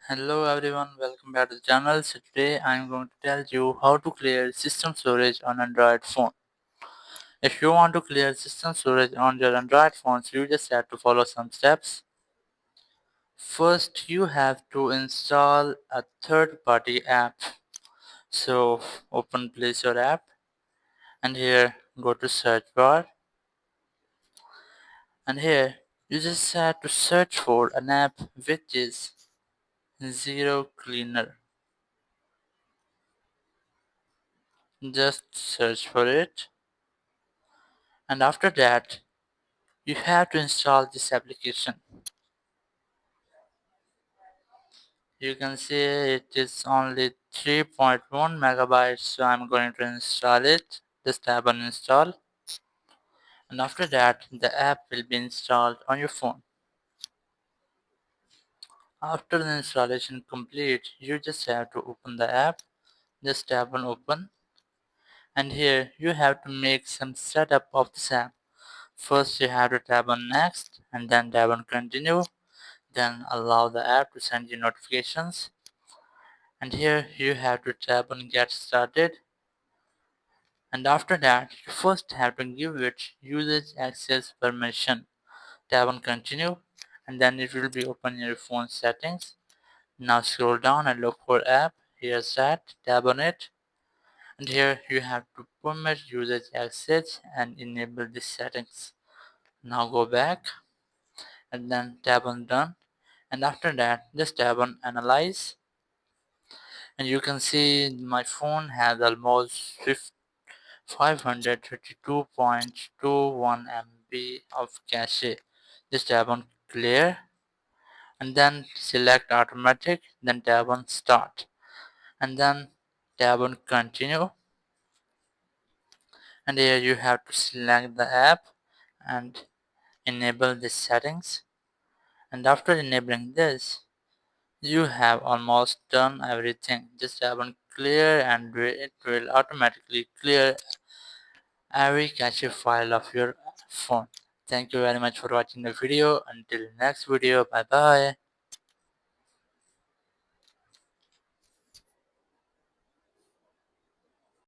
Hello everyone, welcome back to the channel. So today I am going to tell you how to clear system storage on Android phone. If you want to clear system storage on your Android phones, you just have to follow some steps. First, you have to install a third-party app. So open Play Store app and here go to search bar and here you just have to search for an app which is Zero Cleaner. Just search for it and after that you have to install this application. You can see it is only 3.1 megabytes, so I'm going to install it. Just tap on install and after that the app will be installed on your phone. After the installation complete, you just have to open the app. Just tap on open and here you have to make some setup of this app. First you have to tap on next and then tap on continue, then allow the app to send you notifications. And here you have to tap on get started and after that you first have to give it usage access permission. Tap on continue and then it will be open in your phone settings. Now scroll down and look for app. Here's that, tap on it and here you have to permit usage access and enable these settings. Now go back and then tap on done and after that just tap on analyze and you can see my phone has almost 532.21 MB of cache. Just tap on clear and then select automatic, then tap on start and then tap on continue and here you have to select the app and enable the settings and after enabling this you have almost done everything. Just tap on clear and it will automatically clear every cache file of your phone. Thank you very much for watching the video. Until next video, bye bye.